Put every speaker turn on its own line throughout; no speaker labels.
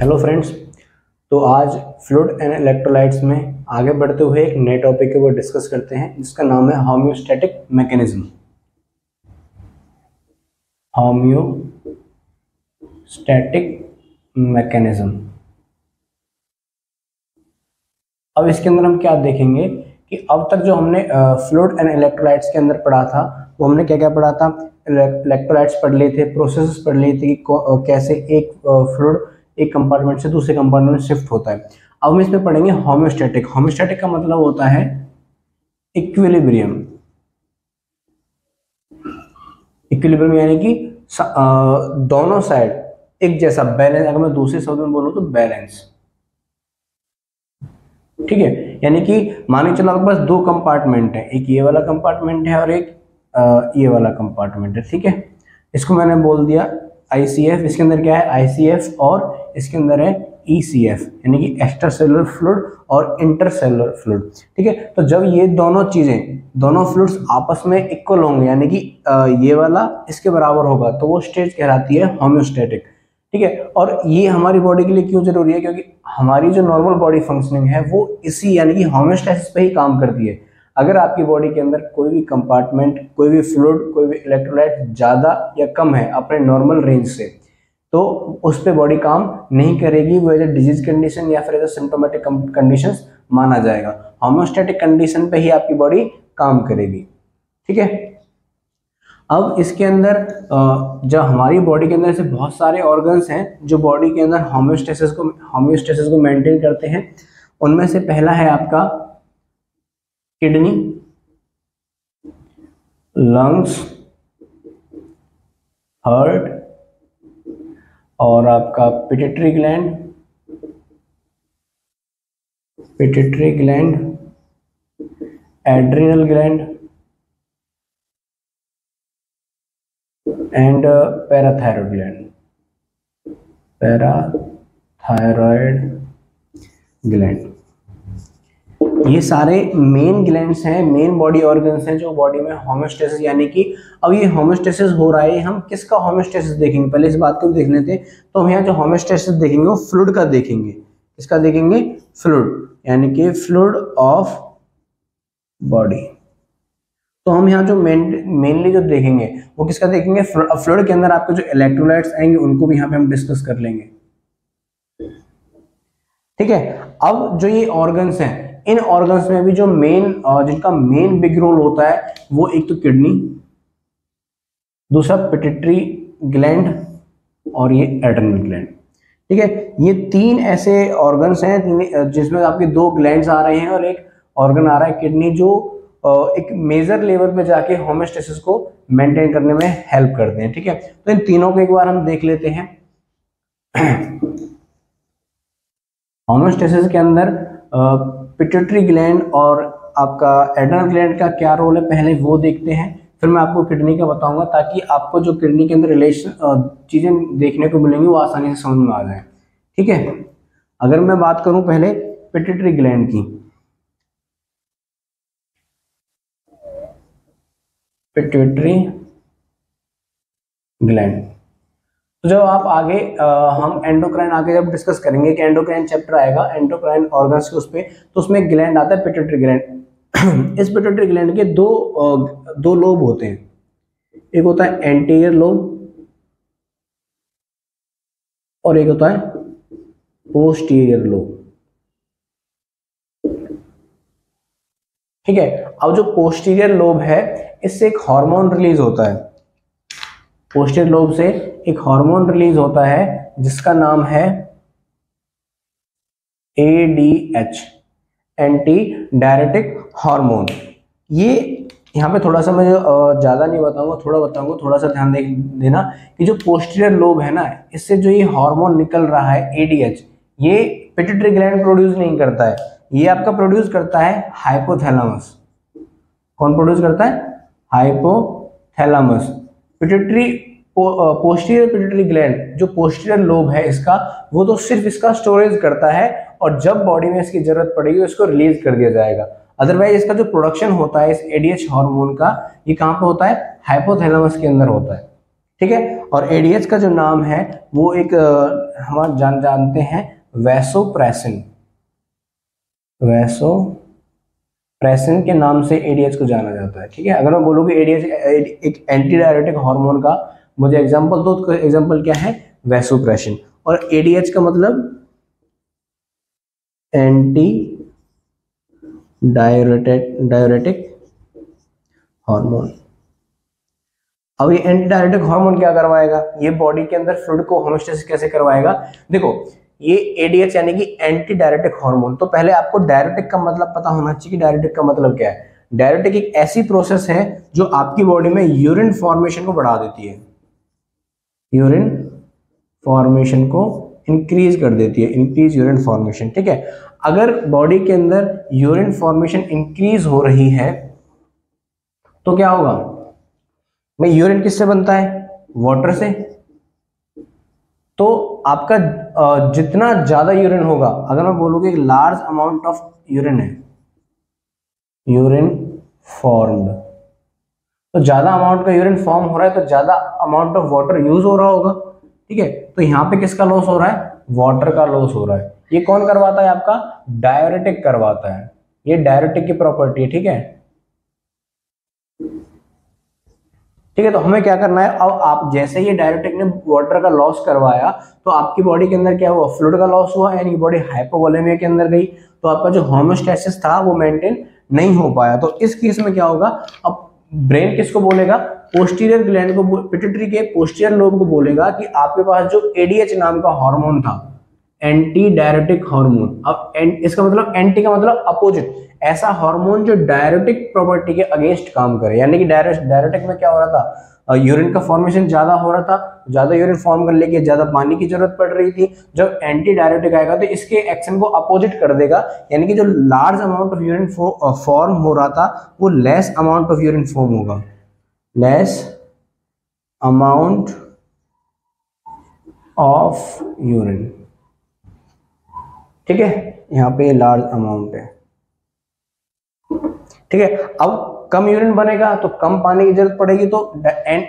Hello friends. तो आज fluid and electrolytes में आगे बढ़ते हुए एक नए टॉपिक के ऊपर डिस्कस करते हैं जिसका नाम है होम्योस्टैटिक मैकेनिज्म। Homeostatic mechanism. अब इसके अंदर हम क्या देखेंगे कि अब तक जो हमने फ्लूइड एंड इलेक्ट्रोलाइट्स के अंदर पढ़ा था वो हमने क्या क्या पढ़ा था। इलेक्ट्रोलाइट्स पढ़ लिए थे, प्रोसेसेस पढ़ लिए थे कि कैसे एक फ्लूइड एक कंपार्टमेंट से दूसरे कंपार्टमेंट में शिफ्ट होता है। अब हम इसमें पढ़ेंगे होम्योस्टैटिक। होम्योस्टैटिक का मतलब होता है इक्विलिब्रियम। इक्विलिब्रियम यानी कि दोनों साइड एक जैसा बैलेंस। अगर मैं दूसरे शब्द में बोलूं तो बैलेंस, ठीक है। यानी कि मानिए चलो आपके पास दो कंपार्टमेंट है, एक ये वाला कंपार्टमेंट है और एक ये वाला कंपार्टमेंट है, ठीक है। इसको मैंने बोल दिया ICF। इसके अंदर क्या है ICF और इसके अंदर है ECF यानी कि एक्स्ट्रा सेलुलर फ्लूइड और इंटरसेलुलर फ्लूइड, ठीक है। तो जब ये दोनों चीजें, दोनों फ्लूइड्स आपस में इक्वल होंगे यानी कि ये वाला इसके बराबर होगा तो वो स्टेज कहलाती है होम्योस्टैटिक, ठीक है। और ये हमारी बॉडी के लिए क्यों जरूरी है? क्योंकि हमारी जो नॉर्मल बॉडी फंक्शनिंग है वो इसी यानी कि होम्योस्टैसिस पे ही काम करती है। अगर आपकी बॉडी के अंदर कोई भी कंपार्टमेंट, कोई भी फ्लूइड, कोई भी इलेक्ट्रोलाइट ज्यादा या कम है अपने नॉर्मल रेंज से, तो उस पर बॉडी काम नहीं करेगी। वो एज ए डिजीज कंडीशन या फिर एज ए सिम्टोमेटिक कंडीशन माना जाएगा। होम्योस्टैटिक कंडीशन पे ही आपकी बॉडी काम करेगी, ठीक है। अब इसके अंदर जब हमारी बॉडी के अंदर ऐसे बहुत सारे ऑर्गन्स हैं जो बॉडी के अंदर होम्योस्टैसिस को मेंटेन करते हैं। उनमें से पहला है आपका किडनी, लंग्स, हार्ट और आपका pituitary gland, adrenal gland and parathyroid gland. ये सारे मेन ग्लैंड्स हैं, मेन बॉडी ऑर्गन्स हैं जो बॉडी में होम्योस्टैसिस यानी कि अब ये होम्योस्टैसिस हो रहा है। हम किसका होम्योस्टैसिस देखेंगे? पहले इस बात को भी देख लेते हैं। तो हम यहाँ जो होम्योस्टैसिस देखेंगे वो फ्लूइड का देखेंगे। किसका देखेंगे? फ्लूइड यानी कि फ्लूइड ऑफ बॉडी। तो हम यहाँ जो मेनली जो देखेंगे वो किसका देखेंगे? फ्लूइड के अंदर आपके जो इलेक्ट्रोलाइट्स आएंगे उनको भी यहाँ पे हम डिस्कस कर लेंगे, ठीक है। अब जो ये ऑर्गन्स हैं, इन ऑर्गन्स में भी जो जिनका मेन बिग रोल होता है वो एक तो किडनी, दूसरा पिट्यूटरी ग्लैंड और ये एड्रिनल ग्लैंड, ठीक है। ये तीन ऐसे ऑर्गन्स हैं जिसमें आपके दो ग्लैंड्स आ रहे हैं और एक ऑर्गन आ रहा है किडनी, जो एक मेजर लेवल पे जाके होम्योस्टैसिस को मेंटेन करने में हेल्प करते हैं, ठीक है। तो इन तीनों को एक बार हम देख लेते हैं। होम्योस्टैसिस के अंदर पिट्यूटरी ग्लैंड और आपका एड्रिनल ग्लैंड का क्या रोल है पहले वो देखते हैं, फिर मैं आपको किडनी का बताऊंगा ताकि आपको जो किडनी के अंदर रिलेशन चीजें देखने को मिलेंगी वो आसानी से समझ में आ जाए, ठीक है। अगर मैं बात करूं पहले पिट्यूटरी ग्लैंड की, पिट्यूटरी ग्लैंड, तो जब आप आगे हम एंडोक्राइन आगे जब डिस्कस करेंगे कि एंडोक्राइन चैप्टर आएगा एंडोक्राइन ऑर्गन्स के उस पे, तो उसमें ग्लैंड आता है पिट्यूटरी ग्लैंड। इस पिट्यूटरी ग्लैंड के दो लोब होते हैं। एक होता है एंटीरियर लोब और एक होता है पोस्टीरियर लोब, ठीक है। अब जो पोस्टीरियर लोब है इससे एक हार्मोन रिलीज होता है। पोस्टीरियर लोब से एक हार्मोन रिलीज होता है जिसका नाम है ADH, एंटी डायरेटिक हार्मोन। ये यहाँ पे थोड़ा सा मैं ज्यादा नहीं बताऊंगा, थोड़ा बताऊंगा, थोड़ा सा ध्यान देना कि जो पोस्टीरियर लोब है ना, इससे जो ये हार्मोन निकल रहा है ADH, ये पिट्यूटरी ग्लैंड प्रोड्यूस नहीं करता है, ये आपका प्रोड्यूस करता है हाइपोथैलेमस। कौन प्रोड्यूस करता है? हाइपोथैलेमस। पोस्टीरियर पिट्यूटरी ग्लैंड जो पोस्टीरियर लोब है इसका, वो तो सिर्फ इसका स्टोरेज करता है और जब बॉडी में इसकी जरूरत पड़ेगी उसको रिलीज कर दिया जाएगा। अदरवाइज इसका जो प्रोडक्शन होता है इस ADH हार्मोन का, ये कहाँ पे होता है? हाइपोथैलेमस के अंदर होता है, ठीक है। और एडीएच का जो नाम है वो एक हम जानते हैं वैसोप्रेसिन, वैसोप्रेसिन के नाम से एडीएच को जाना जाता है। ठीक है, अगर मैं बोलूँ कि एडीएच एक एंटी डायरेटिक हार्मोन का मुझे एग्जांपल दो, तो एग्जांपल क्या है, वैसोप्रेसिन। और एडीएच का मतलब एंटी डायरेटिक हार्मोन। अब ये एंटी डायरेटिक हार्मोन क्या करवाएगा, ये बॉडी के अंदर फ्लूइड को होमोस्टेसिस कैसे करवाएगा। देखो ये एडीएच यानी कि एंटी डायरेटिक हार्मोन, तो पहले आपको डायरेटिक का मतलब पता होना चाहिए कि डायरेटिक का मतलब क्या है। डायरेटिक एक ऐसी प्रोसेस है जो आपकी बॉडी में यूरिन फॉर्मेशन को बढ़ा देती है, यूरिन फॉर्मेशन को इंक्रीज कर देती है, इंक्रीज यूरिन फॉर्मेशन। ठीक है, अगर बॉडी के अंदर यूरिन फॉर्मेशन इंक्रीज हो रही है तो क्या होगा, में यूरिन किससे बनता है, वाटर से। तो आपका जितना ज्यादा यूरिन होगा, अगर मैं बोलूँ कि लार्ज अमाउंट ऑफ यूरिन है, यूरिन फॉर्म्ड, तो ज्यादा अमाउंट का यूरिन फॉर्म हो रहा है तो ज्यादा अमाउंट ऑफ वाटर यूज हो रहा होगा। ठीक है, तो यहाँ पे किसका लॉस हो रहा है, वाटर का लॉस हो रहा है। ये कौन करवाता है, आपका डायरेटिक करवाता है, ये डायरेटिक की प्रॉपर्टी है। ठीक है, ठीक है, तो हमें क्या करना है, अब आप जैसे ही डायरेटिक ने वाटर का लॉस करवाया तो आपकी बॉडी के अंदर क्या हुआ, फ्लूइड का लॉस हुआ, यानी बॉडी हाइपोवोलेमिया के अंदर गई, तो आपका जो होमोस्टेसिस था वो मेंटेन नहीं हो पाया। तो इस केस में क्या होगा, अब ब्रेन किसको बोलेगा, पोस्टीरियर ग्लैंड को, पिट्यूटरी के पोस्टीरियर लोब को बोलेगा कि आपके पास जो एडीएच नाम का हार्मोन था, एंटी डायरेटिक हार्मोन, अब इसका मतलब एंटी का मतलब अपोजिट, ऐसा हार्मोन जो डायरेटिक प्रॉपर्टी के अगेंस्ट काम करे। यानी कि डायरेटिक में क्या हो रहा था, यूरिन का फॉर्मेशन ज्यादा हो रहा था, ज्यादा यूरिन फॉर्म करने के ज्यादा पानी की जरूरत पड़ रही थी। जब एंटी डायरेटिक आएगा तो इसके एक्शन को अपोजिट कर देगा, यानी कि जो large amount of urine form हो रहा था वो less amount of urine form होगा, लेस अमाउंट ऑफ यूरिन। ठीक है, यहाँ पे लार्ज अमाउंट है। ठीक है, अब कम यूरिन बनेगा तो कम पानी की जरूरत पड़ेगी, तो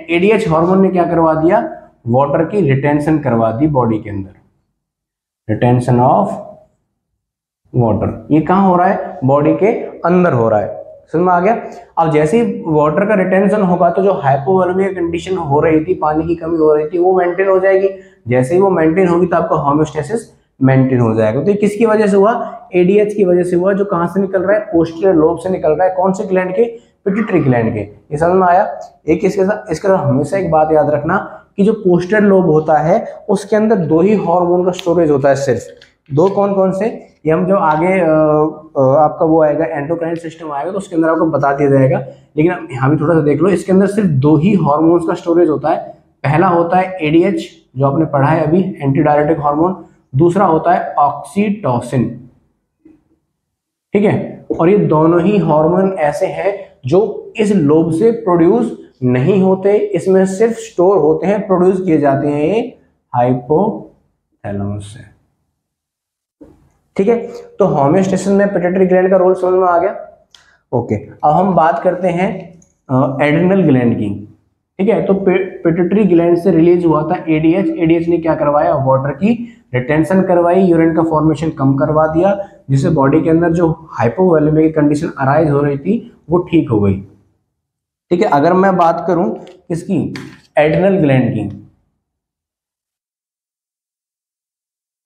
एडीएच हार्मोन ने क्या करवा दिया, वाटर की रिटेंशन करवा दी बॉडी के अंदर, रिटेंशन ऑफ वाटर। ये कहां हो रहा है, बॉडी के अंदर हो रहा है, समझ में आ गया। अब जैसे ही वाटर का रिटेंशन होगा तो जो हाइपोवोलेमिया कंडीशन हो रही थी, पानी की कमी हो रही थी, वो मेंटेन हो जाएगी। जैसे ही वो मेंटेन होगी तो आपका होमोस्टेसिस मेंटेन हो जाएगा। तो ये किसकी वजह से हुआ, एडीएच की वजह से हुआ, जो कहां से निकल रहा है, पोस्टीरियर लोब से निकल रहा है। कौन से ग्लैंड के, पिट्यूटरी ग्लैंड के। ये समझ में आया। एक इसके साथ हमेशा एक बात याद रखना कि जो पोस्टीरियर लोब होता है उसके अंदर दो ही हार्मोन का स्टोरेज होता है, सिर्फ दो। कौन कौन से, ये हम जो आगे आपका वो आएगा एंडोक्राइन सिस्टम आएगा तो उसके अंदर आपको बता दिया जाएगा, लेकिन यहाँ भी थोड़ा सा देख लो। इसके अंदर सिर्फ दो ही हार्मोन्स का स्टोरेज होता है। पहला होता है एडीएच जो आपने पढ़ा है अभी, एंटी डायरेटिक हार्मोन। दूसरा होता है ऑक्सीटोसिन। ठीक है, और ये दोनों ही हार्मोन ऐसे हैं जो इस लोब से प्रोड्यूस नहीं होते, इसमें सिर्फ स्टोर होते हैं, प्रोड्यूस किए जाते हैं ये हाइपोथैलेमस से। ठीक है, तो होमोस्टेसिस में पिट्यूटरी ग्लैंड का रोल समझ में आ गया। ओके, अब हम बात करते हैं एड्रिनल ग्लैंड की। ठीक है, तो पिट्यूटरी ग्लैंड से रिलीज हुआ था एडीएच। एडीएच ने क्या करवाया, वाटर की रिटेंशन करवाई, यूरिन का फॉर्मेशन कम करवा दिया, जिससे बॉडी के अंदर जो हाइपोवोलेमिया की कंडीशन अराइज हो रही थी वो ठीक हो गई। ठीक है, अगर मैं बात करूं किसकी, एड्रिनल ग्लैंड की,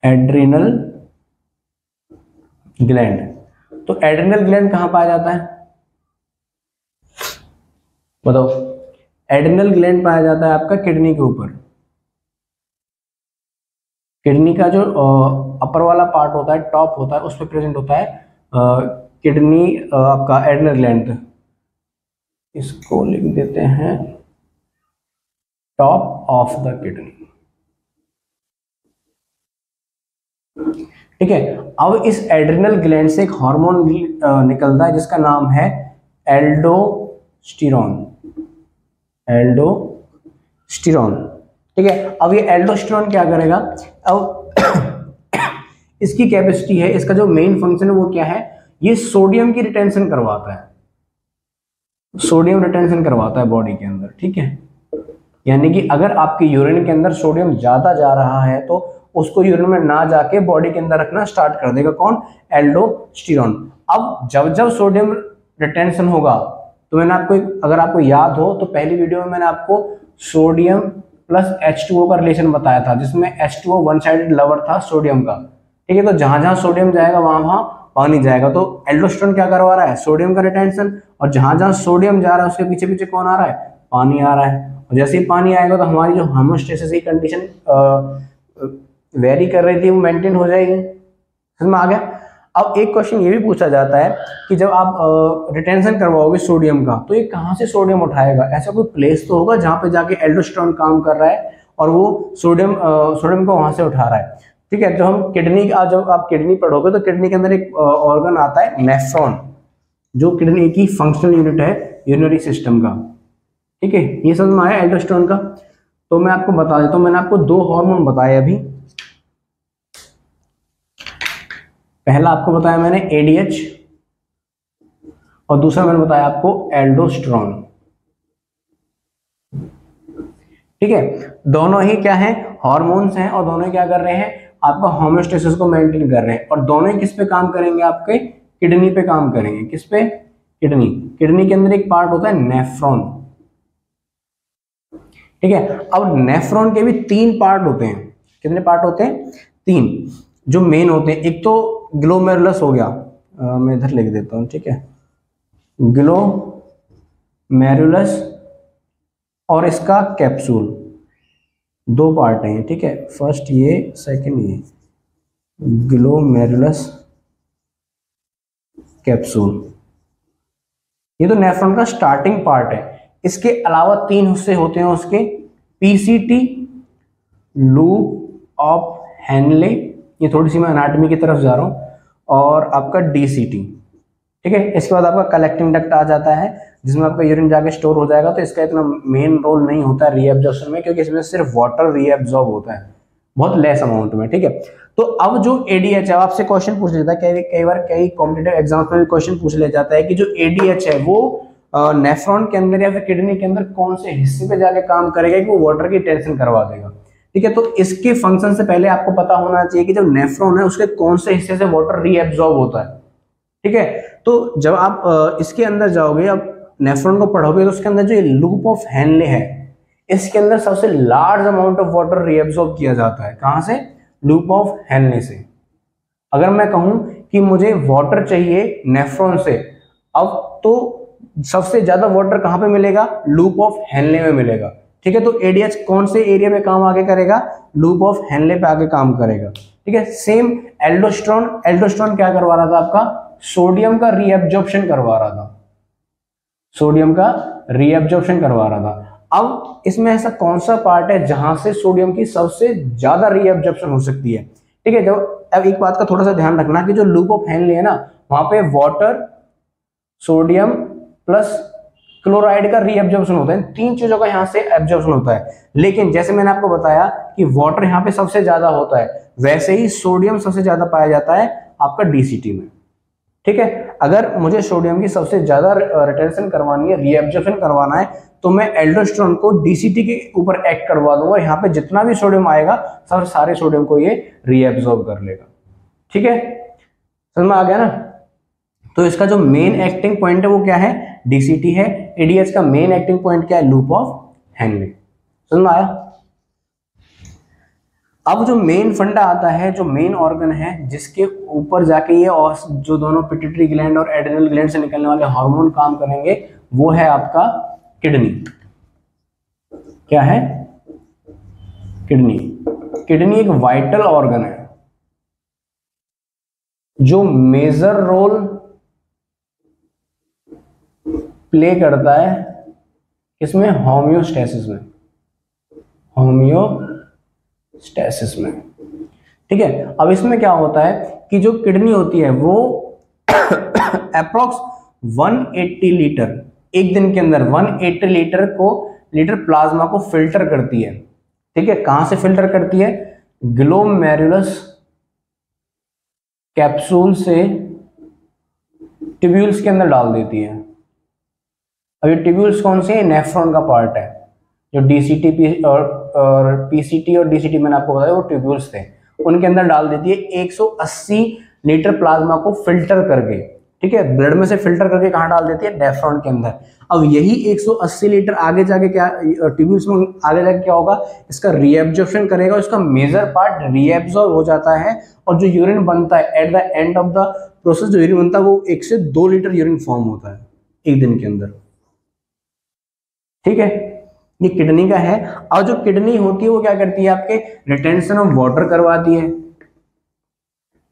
एड्रिनल ग्लैंड, तो एड्रिनल ग्लैंड कहां पाया जाता है, बताओ। एड्रिनल ग्लैंड पाया जाता है आपका किडनी के ऊपर। किडनी का जो अपर वाला पार्ट होता है, टॉप होता है, उस पर प्रेजेंट होता है किडनी आपका एड्रिनल ग्लैंड। इसको लिख देते हैं टॉप ऑफ द किडनी। ठीक है, अब इस एड्रिनल ग्लैंड से एक हार्मोन निकलता है जिसका नाम है एल्डोस्टेरोन। एल्डोस्टेरोन। ठीक है, अब ये एल्डोस्टेरोन क्या करेगा, अब इसकी कैपेसिटी है, इसका जो मेन फंक्शन है वो क्या है, ये सोडियम की रिटेंशन करवाता है, सोडियम रिटेंशन करवाता है बॉडी के अंदर। ठीक है, यानी कि अगर आपके यूरिन के अंदर सोडियम ज्यादा जा रहा है तो उसको यूरिन में ना जाके बॉडी के अंदर रखना स्टार्ट कर देगा कौन, एल्डोस्टेरोन। अब जब जब सोडियम रिटेंशन होगा, तो मैंने आपको अगर आपको याद हो तो पहली वीडियो में मैंने आपको सोडियम प्लस H2O का रिलेशन बताया था, जिसमें H2O वन साइडेड लवर था सोडियम का, ठीक है। तो जहां जहां सोडियम जाएगा वहां वहां पानी जाएगा, तो एल्डोस्टेरोन क्या करवा रहा है, सोडियम का रिटेंशन, और जहां जहां सोडियम जा रहा है उसके पीछे पीछे कौन आ रहा है, पानी आ रहा है। और जैसे ही पानी आएगा तो हमारी जो होमोस्टेसिस की कंडीशन वेरी कर रही थी वो मेंटेन हो जाएगी। समझ में आ गया। अब एक क्वेश्चन ये भी पूछा जाता है कि जब आप रिटेंशन करवाओगे सोडियम का, तो ये कहाँ से सोडियम उठाएगा, ऐसा कोई प्लेस तो होगा जहाँ पे जाके एल्डोस्टेरोन काम कर रहा है और वो सोडियम को वहां से उठा रहा है, ठीक है। तो हम किडनी का, जब आप किडनी पढ़ोगे तो किडनी के अंदर एक ऑर्गन आता है नेफ्रॉन, जो किडनी की फंक्शनल यूनिट है यूरिनरी सिस्टम का, ठीक है। ये समझ में आया एल्डोस्टेरोन का। तो मैं आपको बता देता हूँ, मैंने आपको दो हार्मोन बताए अभी। पहला आपको बताया मैंने ADH और दूसरा मैंने बताया आपको एल्डोस्टेरोन, ठीक है। दोनों ही क्या है, हार्मोन्स हैं, और दोनों ही क्या कर रहे हैं, आपका होमोस्टेसिस को मेंटेन कर रहे हैं, और दोनों ही किस पे काम करेंगे, आपके किडनी पे काम करेंगे। किस पे, किडनी। किडनी के अंदर एक पार्ट होता है नेफ्रॉन, ठीक है। अब नेफ्रॉन के भी 3 पार्ट होते हैं। कितने पार्ट होते हैं, 3 जो मेन होते हैं। एक तो ग्लोमेरुलस हो गया, मैं इधर लिख देता हूं, ठीक है, ग्लोमेरुलस, और इसका कैप्सूल, 2 पार्ट हैं, ठीक है। फर्स्ट ये, सेकंड ये, ग्लोमेरुलस कैप्सूल, ये तो नेफ्रॉन का स्टार्टिंग पार्ट है। इसके अलावा 3 हिस्से होते हैं उसके, PCT, लूप ऑफ हेनले, ये थोड़ी सी मैं एनाटॉमी की तरफ जा रहा हूं, और आपका DCT, ठीक है। इसके बाद आपका कलेक्टिंग डक्ट आ जाता है, जिसमें आपका यूरिन जाके स्टोर हो जाएगा। तो इसका इतना मेन रोल नहीं होता है रीएब्जॉर्प्शन में, क्योंकि इसमें सिर्फ वाटर रीएब्जॉर्ब होता है बहुत लेस अमाउंट में, ठीक है। तो अब जो ADH है, आपसे क्वेश्चन पूछ लेता है कई बार, कई कॉम्पिटिटिव एग्जाम्स में भी क्वेश्चन पूछ ले जाता है कि जो ADH है वो नेफ्रॉन के अंदर या फिर किडनी के अंदर कौन से हिस्से पे जाके काम करेगा कि वो वाटर की टेंशन करवा देगा, ठीक है। तो इसके फंक्शन से पहले आपको पता होना चाहिए कि जब नेफ्रॉन है उसके कौन से हिस्से से वाटर रीएब्जॉर्ब होता है, ठीक है। तो जब आप इसके अंदर जाओगे, अब नेफ्रॉन को पढ़ोगे, तो उसके अंदर जो लूप ऑफ हेनले है, इसके अंदर सबसे large amount of water reabsorb किया जाता है। कहां से, लूप ऑफ हेनले से। अगर मैं कहूं कि मुझे वाटर चाहिए नेफ्रॉन से, अब तो सबसे ज्यादा वाटर कहां पे मिलेगा, लूप ऑफ हेनले में मिलेगा, ठीक है। तो ADH कौन से एरिया में काम आगे करेगा, लूप ऑफ हेनले पे आगे काम करेगा, ठीक है। सेम एल्डोस्टेरोन क्या करवा रहा था, आपका सोडियम का रीएब्जॉर्प्शन करवा रहा था, सोडियम का रीएब्जॉर्प्शन करवा रहा था। अब इसमें ऐसा कौन सा पार्ट है जहां से सोडियम की सबसे ज्यादा रीएब्जॉर्प्शन हो सकती है, ठीक है। जब अब एक बात का थोड़ा सा ध्यान रखना कि जो लूप ऑफ हेनले है ना, वहां पे वाटर, सोडियम प्लस क्लोराइड का रीएब्जॉर्प्शन होता है। 3 चीजों का यहाँ से एब्जॉर्प्शन होता है। लेकिन जैसे मैंने आपको बताया कि वाटर यहाँ पे सबसे ज्यादा होता है, वैसे ही सोडियम सबसे ज्यादा पाया जाता है आपका DCT में, ठीक है। अगर मुझे सोडियम की सबसे ज्यादा रिटेंशन करवानी है, रीएब्जॉर्प्शन करवाना है, तो मैं एल्डोस्टेरोन को DCT के ऊपर एक्ट करवा दूंगा। यहाँ पे जितना भी सोडियम आएगा सब सारे सोडियम को ये रीएब्जॉर्ब कर लेगा, ठीक है। समझ में आ गया ना। तो इसका जो मेन एक्टिंग पॉइंट है वो क्या है, DCT है। ADH का मेन एक्टिंग पॉइंट क्या है, लूप ऑफ हेनले। समझ में आया। अब जो मेन फंडा आता है, जो मेन ऑर्गन है जिसके ऊपर जाके ये और जो दोनों पिट्यूटरी ग्लैंड और एड्रिनल ग्लैंड से निकलने वाले हार्मोन काम करेंगे, वो है आपका किडनी। क्या है, किडनी। किडनी एक वाइटल ऑर्गन है जो मेजर रोल प्ले करता है किसमें, होम्योस्टेसिस में, होम्योस्टेसिस में, ठीक है। अब इसमें क्या होता है कि जो किडनी होती है वो अप्रोक्स 180 लीटर एक दिन के अंदर 180 लीटर प्लाज्मा को फिल्टर करती है, ठीक है। कहां से फिल्टर करती है, ग्लोमेरुलस कैप्सूल से ट्यूब्यूल्स के अंदर डाल देती है। अब ये ट्यूब्यूल्स कौन से हैं, नेफ्रॉन का पार्ट है, जो डीसीटी और पीसीटी और डीसीटी मैंने आपको बताया वो ट्यूब्यूल्स थे, उनके अंदर डाल देती है 180 लीटर प्लाज्मा को फिल्टर करके, ठीक है, ब्लड में से फिल्टर करके कहाँ डाल देती है, डेफ्रॉन के अंदर। अब यही 180 लीटर आगे जाके क्या ट्यूब्यूल्स में आगे जाके क्या होगा, इसका रीएब्जॉर्प्शन करेगा, इसका मेजर पार्ट रीएब्जॉर्ब हो जाता है, और जो यूरिन बनता है at the end of the process, जो यूरिन बनता है वो 1 से 2 लीटर यूरिन फॉर्म होता है एक दिन के अंदर, ठीक है। ये किडनी का है। और जो किडनी होती है वो क्या करती है, आपके रिटेंशन ऑफ वाटर करवाती है।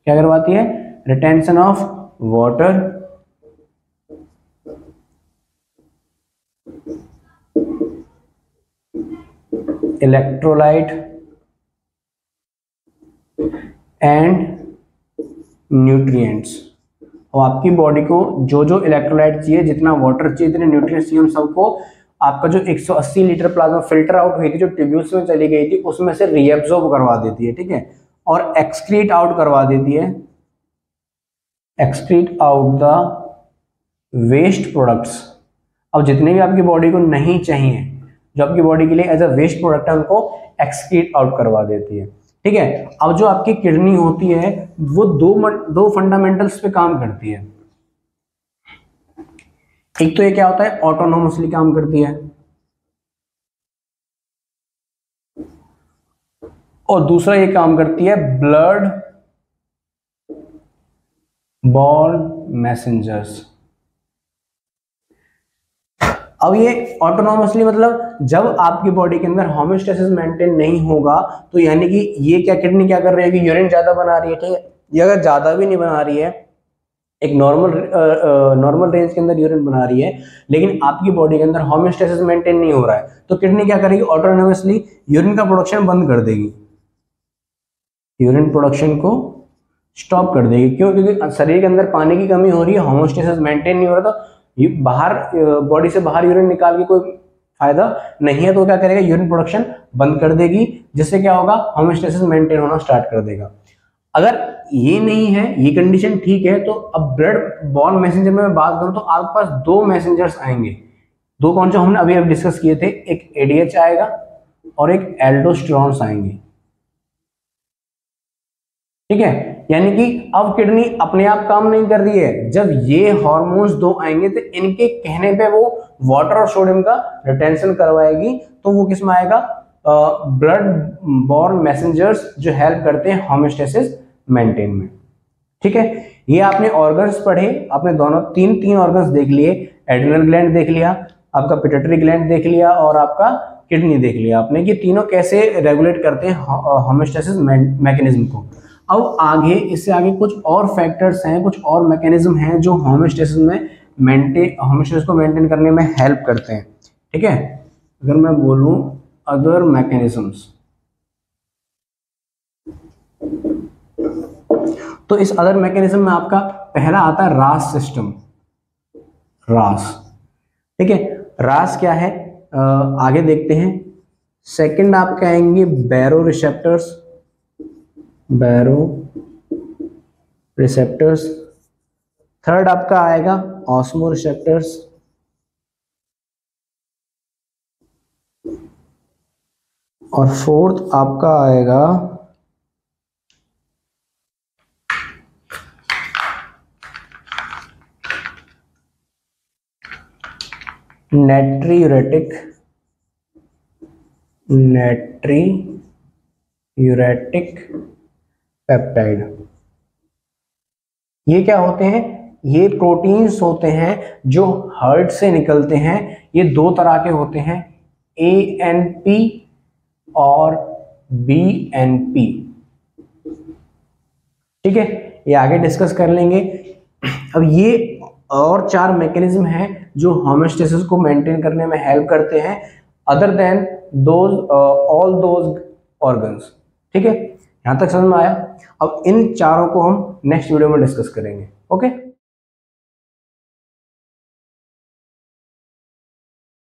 क्या करवाती है, retention of water, electrolyte and nutrients. और आपकी बॉडी को जो जो इलेक्ट्रोलाइट चाहिए, जितना वाटर चाहिए, जितने न्यूट्रिएंट्स चाहिए, उन सबको आपका जो 180 लीटर प्लाज्मा फिल्टर आउट हुई थी, जो ट्यूब्यूल्स में चली गई थी, उसमें से रीएब्जॉर्ब करवा देती है, ठीक है, और एक्सक्रीट आउट करवा देती है, excrete out the waste products. अब जितने भी आपकी बॉडी को नहीं चाहिए, जो आपकी बॉडी के लिए एज अ वेस्ट प्रोडक्ट है, उनको एक्सक्रीट आउट करवा देती है, ठीक है। अब जो आपकी किडनी होती है वो दो फंडामेंटल्स पे काम करती है। एक तो ये क्या होता है, ऑटोनोमसली काम करती है, और दूसरा ये काम करती है ब्लड बॉर्न मैसेंजर्स। अब ये ऑटोनोमसली मतलब जब आपकी बॉडी के अंदर होम्योस्टेसिस मेंटेन नहीं होगा, तो यानी कि ये क्या, किडनी क्या कर रही है कि यूरिन ज्यादा बना रही है, ठीक है, ये अगर ज्यादा भी नहीं बना रही है, एक नॉर्मल रेंज के अंदर यूरिन बना रही है, लेकिन आपकी बॉडी के अंदर होम्योस्टेसिस मेंटेन नहीं हो रहा है, तो किडनी क्या करेगी, ऑटोनोमसली यूरिन का प्रोडक्शन बंद कर देगी, यूरिन प्रोडक्शन को स्टॉप कर देगी। क्यों, क्योंकि शरीर के अंदर पानी की कमी हो रही है, होम्योस्टेसिस मेंटेन नहीं हो रहा, तो बाहर बॉडी से बाहर यूरिन निकाल के कोई फायदा नहीं है, तो क्या करेगा, यूरिन प्रोडक्शन बंद कर देगी, जिससे क्या होगा, होम्योस्टेसिस मेंटेन होना स्टार्ट कर देगा। अगर ये नहीं है, ये कंडीशन ठीक है, तो अब ब्लड बॉर्न मैसेंजर में मैं बात करूं तो आपके पास 2 मैसेंजर्स आएंगे। 2 कौन से हमने अभी डिस्कस किए थे, एक एडीएच आएगा और एक एल्डोस्टेरोन्स आएंगे, ठीक है। यानी कि अब किडनी अपने आप काम नहीं कर रही है, जब ये हार्मोन्स 2 आएंगे तो इनके कहने पे वो वाटर और सोडियम का रिटेंशन करवाएगी, तो वो किस में आएगा, ब्लड बॉर्न मैसेंजर्स, जो हेल्प करते हैं होम्योस्टेसिस मेंटेन में, ठीक है। ये आपने ऑर्गन्स पढ़े, आपने दोनों तीन ऑर्गन्स देख लिए, एड्रिनल ग्लैंड देख लिया, आपका पिट्यूटरी ग्लैंड देख लिया, और आपका किडनी देख लिया आपने, कि तीनों कैसे रेगुलेट करते हैं होम्योस्टेसिस मैकेनिज्म को। अब आगे, इससे आगे कुछ और फैक्टर्स हैं, कुछ और मैकेनिज्म हैं जो होम्योस्टेसिस को मेंटेन करने में हेल्प करते हैं, ठीक है। अगर मैं बोलूं अदर मैकेनिज्म्स, तो इस अदर मैकेनिज्म में आपका पहला आता है रास सिस्टम, रास, ठीक है। रास क्या है, आगे देखते हैं। सेकंड आपके आएंगे बैरो रिसेप्टर्स, बैरो रिसेप्टर्स। थर्ड आपका आएगा ऑस्मो रिसेप्टर्स, और फोर्थ आपका आएगा नाइट्रियूरेटिक पेप्टाइड। ये क्या होते हैं, ये प्रोटीन्स होते हैं जो हार्ट से निकलते हैं। ये 2 तरह के होते हैं, ANP और BNP, ठीक है। ये आगे डिस्कस कर लेंगे। अब ये और 4 मैकेनिज्म हैं जो होम्योस्टेसिस को मेंटेन करने में हेल्प करते हैं, other than all those organs, ठीक है। यहां तक समझ में आया। अब इन चारों को हम नेक्स्ट वीडियो में डिस्कस करेंगे, ओके।